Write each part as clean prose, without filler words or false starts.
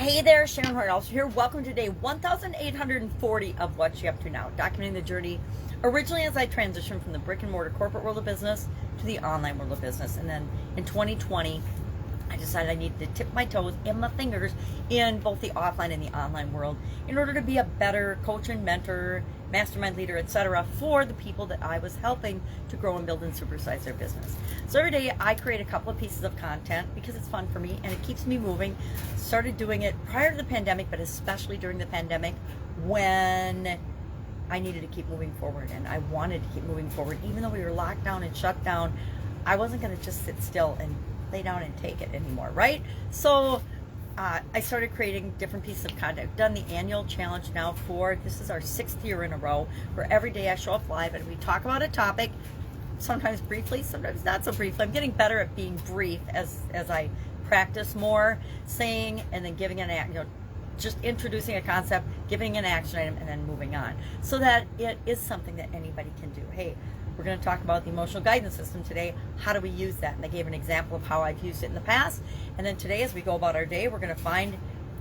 Hey there, Sharon Horne-Ellstrom here. Welcome to day 1,840 of What You Up To Now, documenting the journey originally as I transitioned from the brick and mortar corporate world of business to the online world of business. And then in 2020, I decided I needed to tip my toes and my fingers in both the offline and the online world in order to be a better coach and mentor, mastermind leader, etc. for the people that I was helping to grow and build and supersize their business. So every day I create a couple of pieces of content because it's fun for me and it keeps me moving. Started doing it prior to the pandemic, but especially during the pandemic when I needed to keep moving forward and I wanted to keep moving forward. Even though we were locked down and shut down, I wasn't going to just sit still and lay down and take it anymore, right? So I started creating different pieces of content. I've done the annual challenge now for, this is our 6th year in a row, where every day I show up live and we talk about a topic, sometimes briefly, sometimes not so briefly. I'm getting better at being brief as I practice more, saying and then giving just introducing a concept, giving an action item, and then moving on, so that it is something that anybody can do. Hey, we're going to talk about the emotional guidance system today. How do we use that? And I gave an example of how I've used it in the past. And then today, as we go about our day, we're going to find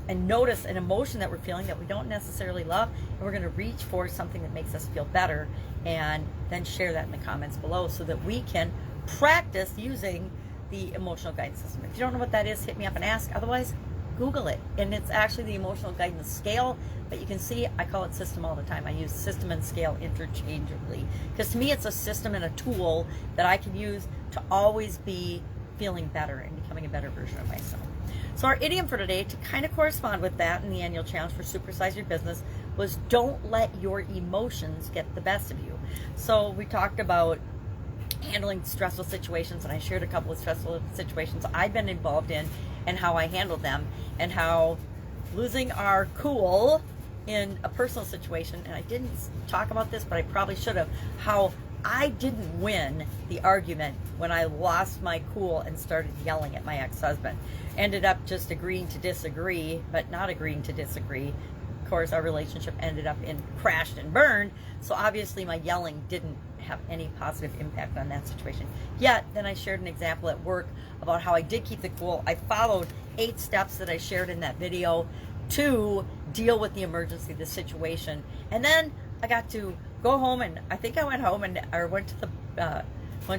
and notice an emotion that we're feeling that we don't necessarily love, and we're going to reach for something that makes us feel better, and then share that in the comments below so that we can practice using the emotional guidance system. If you don't know what that is, hit me up and ask. Otherwise, Google it. And it's actually the emotional guidance scale, but you can see I call it system all the time. I use system and scale interchangeably because to me it's a system and a tool that I can use to always be feeling better and becoming a better version of myself. So our idiom for today, to kind of correspond with that in the annual challenge for Supersize Your Business, was don't let your emotions get the best of you. So we talked about handling stressful situations, and I shared a couple of stressful situations I've been involved in and how I handled them, and how losing our cool in a personal situation, and I didn't talk about this, but I probably should have, how I didn't win the argument when I lost my cool and started yelling at my ex-husband. Ended up just agreeing to disagree, but not agreeing to disagree. Of course, our relationship ended up in crashed and burned, so obviously my yelling didn't have any positive impact on that situation. Yet, then I shared an example at work about how I did keep the cool. I followed 8 steps that I shared in that video to deal with the emergency, the situation. And then I got to go home, and I think I went home and I went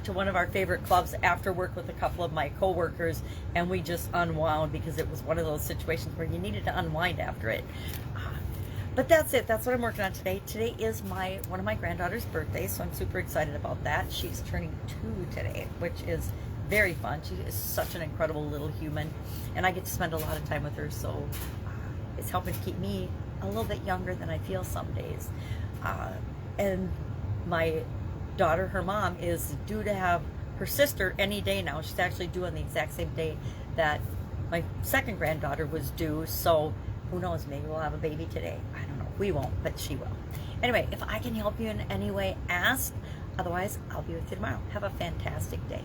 to one of our favorite clubs after work with a couple of my coworkers, and we just unwound because it was one of those situations where you needed to unwind after it. But that's it. That's what I'm working on today. Today is one of my granddaughter's birthdays, so I'm super excited about that. She's turning 2 today, which is very fun. She is such an incredible little human, and I get to spend a lot of time with her, so it's helping to keep me a little bit younger than I feel some days. And my daughter, her mom, is due to have her sister any day now. She's actually due on the exact same day that my second granddaughter was due, so who knows, maybe we'll have a baby today. I don't know. We won't, but she will. Anyway, if I can help you in any way, ask. Otherwise, I'll be with you tomorrow. Have a fantastic day.